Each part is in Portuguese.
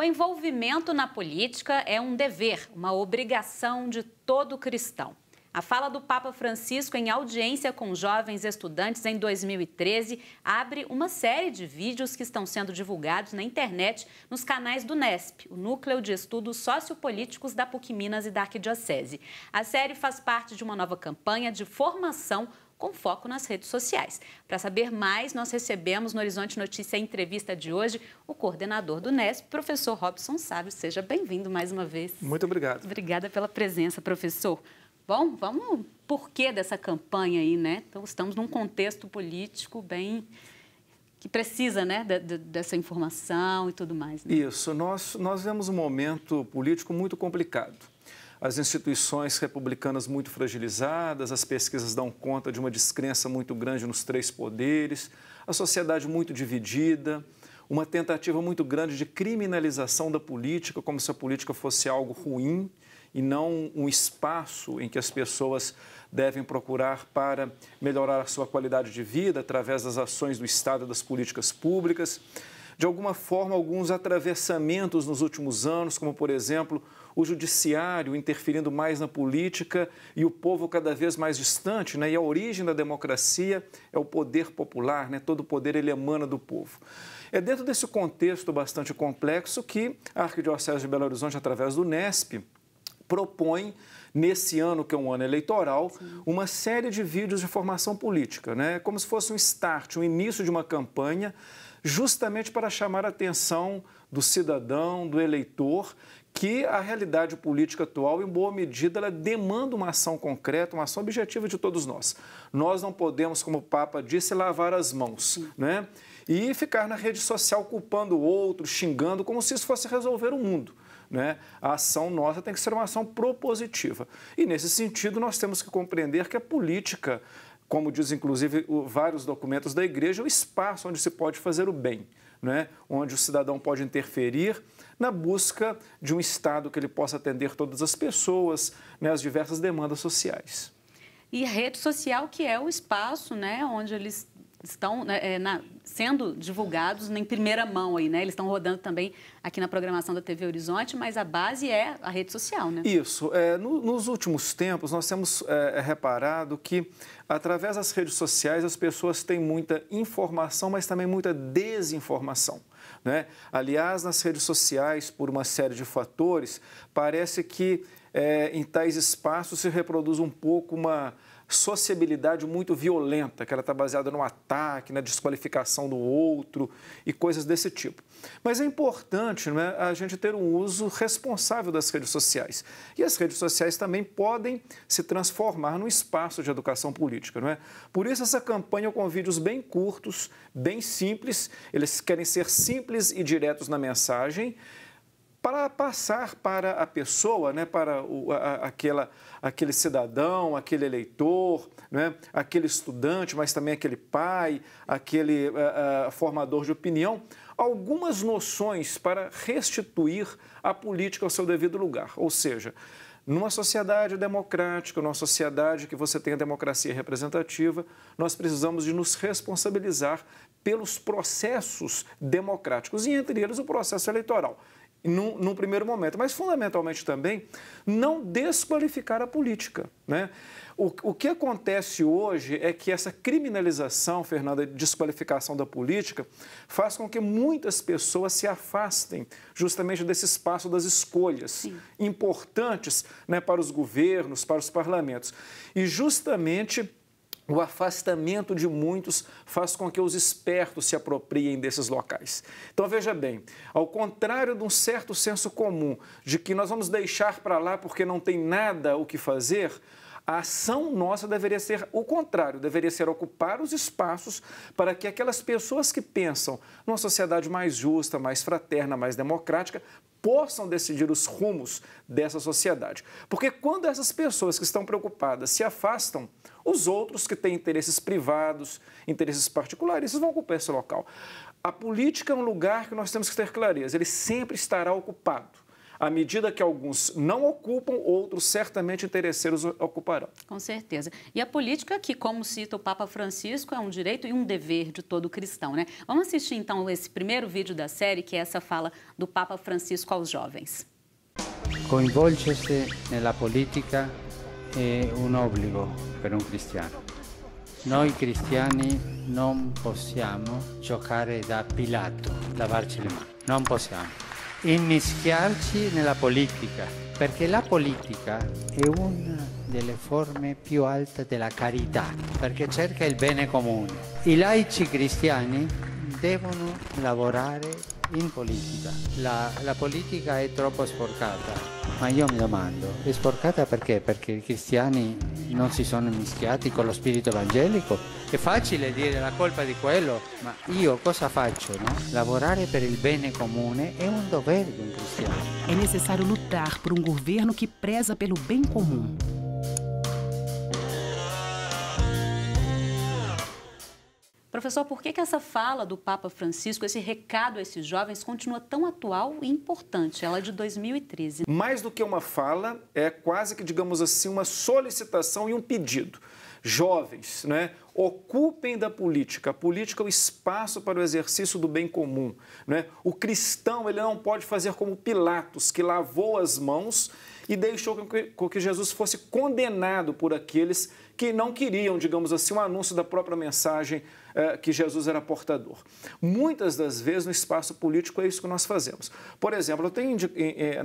O envolvimento na política é um dever, uma obrigação de todo cristão. A fala do Papa Francisco em audiência com jovens estudantes em 2013 abre uma série de vídeos que estão sendo divulgados na internet nos canais do NESP, o Núcleo de Estudos Sociopolíticos da PUC Minas e da Arquidiocese. A série faz parte de uma nova campanha de formação com foco nas redes sociais. Para saber mais, nós recebemos no Horizonte Notícia a entrevista de hoje o coordenador do NESP, professor Robson Sávio. Seja bem-vindo mais uma vez. Muito obrigado. Obrigada pela presença, professor. Bom, vamos... Por que dessa campanha aí, né? Então, estamos num contexto político bem... que precisa, né, dessa informação e tudo mais. Né? Isso. Nós vemos um momento político muito complicado. As instituições republicanas muito fragilizadas, as pesquisas dão conta de uma descrença muito grande nos três poderes, a sociedade muito dividida, uma tentativa muito grande de criminalização da política, como se a política fosse algo ruim e não um espaço em que as pessoas devem procurar para melhorar a sua qualidade de vida através das ações do Estado e das políticas públicas. De alguma forma, alguns atravessamentos nos últimos anos, como, por exemplo, o judiciário interferindo mais na política e o povo cada vez mais distante, né? E a origem da democracia é o poder popular, né? Todo o poder ele emana do povo. É dentro desse contexto bastante complexo que a Arquidiocese de Belo Horizonte, através do NESP, propõe, nesse ano, que é um ano eleitoral, uma série de vídeos de formação política, né? Como se fosse um start, um início de uma campanha, justamente para chamar a atenção do cidadão, do eleitor, que a realidade política atual, em boa medida, ela demanda uma ação concreta, uma ação objetiva de todos nós. Nós não podemos, como o Papa disse, lavar as mãos, né? E ficar na rede social culpando o outro, xingando, como se isso fosse resolver o mundo. Né? A ação nossa tem que ser uma ação propositiva. E, nesse sentido, nós temos que compreender que a política, como diz, inclusive, vários documentos da Igreja, é o espaço onde se pode fazer o bem, né? Onde o cidadão pode interferir na busca de um Estado que ele possa atender todas as pessoas, né? As diversas demandas sociais. E a rede social, que é o espaço, né? Onde eles estão sendo divulgados em primeira mão aí, né? Eles estão rodando também aqui na programação da TV Horizonte, mas a base é a rede social, né? Isso. Nos últimos tempos, nós temos reparado que, através das redes sociais, as pessoas têm muita informação, mas também muita desinformação, né? Aliás, nas redes sociais, por uma série de fatores, parece que em tais espaços se reproduz um pouco uma sociabilidade muito violenta, que ela está baseada no ataque, na desqualificação do outro e coisas desse tipo. Mas é importante, né, a gente ter um uso responsável das redes sociais. E as redes sociais também podem se transformar num espaço de educação política, não é? Por isso essa campanha com vídeos bem curtos, bem simples, eles querem ser simples e diretos na mensagem, para passar para a pessoa, né, para aquele cidadão, aquele eleitor, né, aquele estudante, mas também aquele pai, aquele formador de opinião, algumas noções para restituir a política ao seu devido lugar. Ou seja, numa sociedade democrática, numa sociedade que você tem a democracia representativa, nós precisamos de nos responsabilizar pelos processos democráticos, e entre eles o processo eleitoral. Num primeiro momento, mas fundamentalmente também não desqualificar a política, né? O que acontece hoje é que essa criminalização, Fernanda, de desqualificação da política, faz com que muitas pessoas se afastem justamente desse espaço das escolhas importantes, né, para os governos, para os parlamentos. E justamente o afastamento de muitos faz com que os espertos se apropriem desses locais. Então, veja bem, ao contrário de um certo senso comum de que nós vamos deixar para lá porque não tem nada o que fazer, a ação nossa deveria ser o contrário, deveria ser ocupar os espaços para que aquelas pessoas que pensam numa sociedade mais justa, mais fraterna, mais democrática, possam decidir os rumos dessa sociedade. Porque quando essas pessoas que estão preocupadas se afastam, os outros que têm interesses privados, interesses particulares, vão ocupar esse local. A política é um lugar que nós temos que ter clareza, ele sempre estará ocupado. À medida que alguns não ocupam, outros certamente interesseiros ocuparão. Com certeza. E a política, que, como cita o Papa Francisco, é um direito e um dever de todo cristão, né? Vamos assistir, então, esse primeiro vídeo da série, que é essa fala do Papa Francisco aos jovens. Coinvolgersi nella politica è un obbligo per un cristiano. Noi cristiani non possiamo giocare da Pilato, lavarci le mani, non possiamo immischiarci nella politica, perché la politica è una delle forme più alte della carità, perché cerca il bene comune. I laici cristiani devono lavorare in politica. La politica è troppo sporcata, ma io mi domando, è sporcata perché? Perché i cristiani non si sono mischiati con lo spirito evangelico? È facile dire la colpa di quello, ma io cosa faccio, no? Lavorare per il bene comune è un dovere di un cristiano. É necessário lutar por um governo que preza pelo bem comum. Professor, por que essa fala do Papa Francisco, esse recado a esses jovens, continua tão atual e importante? Ela é de 2013. Mais do que uma fala, é quase que, digamos assim, uma solicitação e um pedido. Jovens, né, ocupem da política. A política é o espaço para o exercício do bem comum, né? O cristão, ele não pode fazer como Pilatos, que lavou as mãos e deixou com que Jesus fosse condenado por aqueles que não queriam, digamos assim, um anúncio da própria mensagem que Jesus era portador. Muitas das vezes no espaço político é isso que nós fazemos. Por exemplo,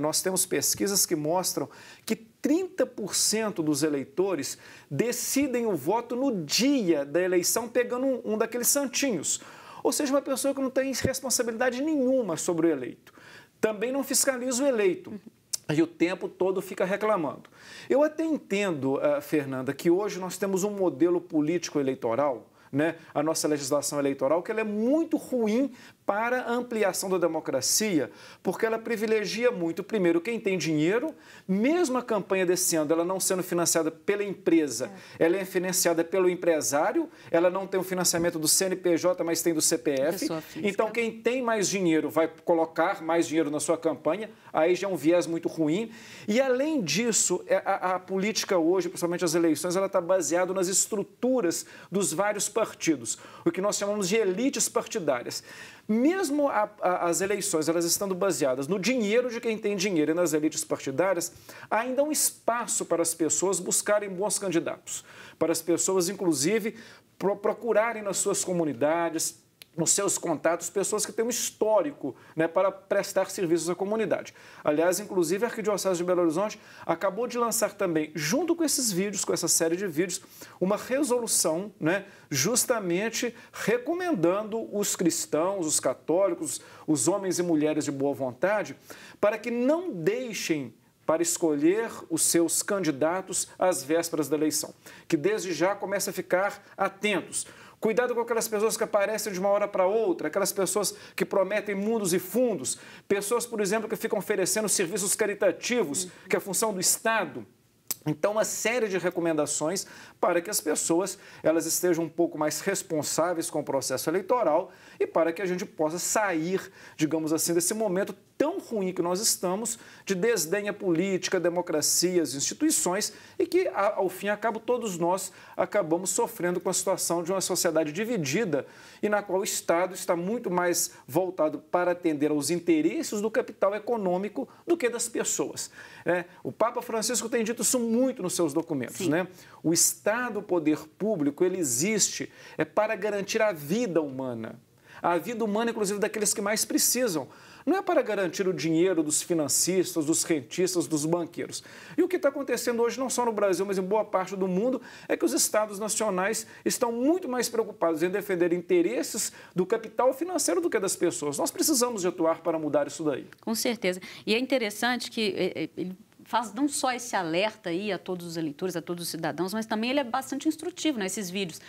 nós temos pesquisas que mostram que 30% dos eleitores decidem o voto no dia da eleição pegando um daqueles santinhos. Ou seja, uma pessoa que não tem responsabilidade nenhuma sobre o eleito. Também não fiscaliza o eleito. E o tempo todo fica reclamando. Eu até entendo, Fernanda, que hoje nós temos um modelo político eleitoral, né? A nossa legislação eleitoral, que ela é muito ruim para a ampliação da democracia, porque ela privilegia muito, primeiro, quem tem dinheiro. Mesmo a campanha desse ano, ela não sendo financiada pela empresa, ela é financiada pelo empresário, ela não tem o financiamento do CNPJ, mas tem do CPF. Então, quem tem mais dinheiro vai colocar mais dinheiro na sua campanha, aí já é um viés muito ruim. E, além disso, a política hoje, principalmente as eleições, ela está baseada nas estruturas dos vários partidos, o que nós chamamos de elites partidárias. Mesmo as eleições, elas estando baseadas no dinheiro de quem tem dinheiro e nas elites partidárias, ainda há um espaço para as pessoas buscarem bons candidatos, para as pessoas, inclusive, procurarem nas suas comunidades, nos seus contatos, pessoas que têm um histórico, né, para prestar serviços à comunidade. Aliás, inclusive, a Arquidiocese de Belo Horizonte acabou de lançar também, junto com esses vídeos, com essa série de vídeos, uma resolução, né, justamente recomendando os cristãos, os católicos, os homens e mulheres de boa vontade, para que não deixem para escolher os seus candidatos às vésperas da eleição, que desde já comecem a ficar atentos. Cuidado com aquelas pessoas que aparecem de uma hora para outra, aquelas pessoas que prometem mundos e fundos, pessoas, por exemplo, que ficam oferecendo serviços caritativos, que é a função do Estado. Então, uma série de recomendações para que as pessoas elas estejam um pouco mais responsáveis com o processo eleitoral e para que a gente possa sair, digamos assim, desse momento tão ruim que nós estamos, de desdém à política, à democracia, às instituições, e que, ao fim e ao cabo, todos nós acabamos sofrendo com a situação de uma sociedade dividida e na qual o Estado está muito mais voltado para atender aos interesses do capital econômico do que das pessoas. O Papa Francisco tem dito isso muito nos seus documentos, né? O Estado, o poder público, ele existe para garantir a vida humana, inclusive, daqueles que mais precisam. Não é para garantir o dinheiro dos financistas, dos rentistas, dos banqueiros. E o que está acontecendo hoje, não só no Brasil, mas em boa parte do mundo, é que os estados nacionais estão muito mais preocupados em defender interesses do capital financeiro do que das pessoas. Nós precisamos de atuar para mudar isso daí. Com certeza. E é interessante que ele faz não só esse alerta aí a todos os eleitores, a todos os cidadãos, mas também ele é bastante instrutivo, né, esses vídeos.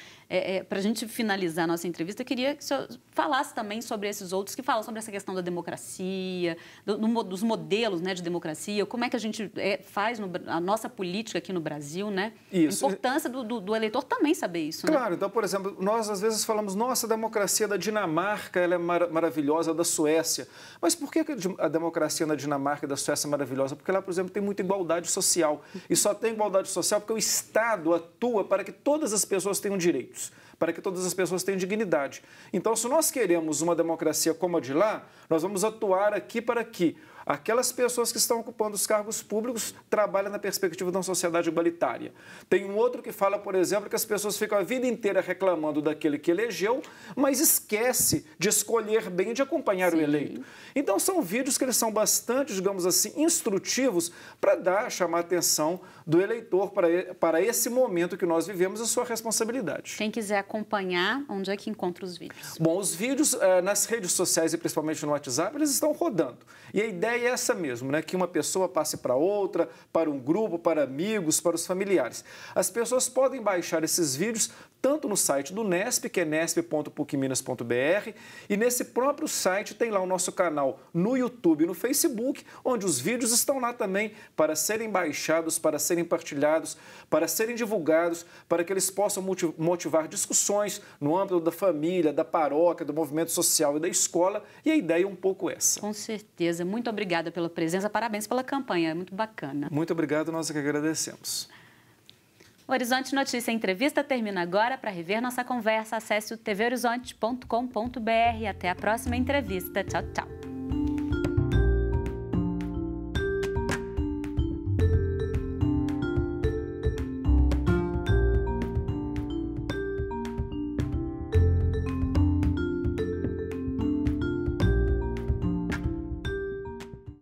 Para a gente finalizar a nossa entrevista, eu queria que o senhor falasse também sobre esses outros que falam sobre essa questão da democracia, dos modelos, né, de democracia, como é que a gente faz a nossa política aqui no Brasil, né? Isso. A importância do eleitor também saber isso, né? Claro, então, por exemplo, nós às vezes falamos, nossa, a democracia da Dinamarca ela é maravilhosa, da Suécia. Mas por que a democracia na Dinamarca e da Suécia é maravilhosa? Porque lá, por exemplo, tem muita igualdade social. E só tem igualdade social porque o Estado atua para que todas as pessoas tenham direitos, para que todas as pessoas tenham dignidade. Então, se nós queremos uma democracia como a de lá, nós vamos atuar aqui para que aquelas pessoas que estão ocupando os cargos públicos trabalhem na perspectiva de uma sociedade igualitária. Tem um outro que fala, por exemplo, que as pessoas ficam a vida inteira reclamando daquele que elegeu, mas esquece de escolher bem, de acompanhar o eleito. Então, são vídeos que eles são bastante, digamos assim, instrutivos para chamar a atenção do eleitor para esse momento que nós vivemos e sua responsabilidade. Quem quiser acompanhar, onde é que encontra os vídeos? Bom, os vídeos nas redes sociais e principalmente no WhatsApp, eles estão rodando. E a ideia é essa mesmo, né? Que uma pessoa passe para outra, para um grupo, para amigos, para os familiares. As pessoas podem baixar esses vídeos tanto no site do Nesp, que é nesp.pucminas.br, e nesse próprio site tem lá o nosso canal no YouTube e no Facebook, onde os vídeos estão lá também para serem baixados, para serem partilhados, para serem divulgados, para que eles possam motivar discussões no âmbito da família, da paróquia, do movimento social e da escola, e a ideia é um pouco essa. Com certeza. Muito obrigada pela presença, parabéns pela campanha, é muito bacana. Muito obrigado, nós é que agradecemos. O Horizonte Notícia Entrevista termina agora. Para rever nossa conversa, acesse o tvhorizonte.com.br. Até a próxima entrevista. Tchau, tchau.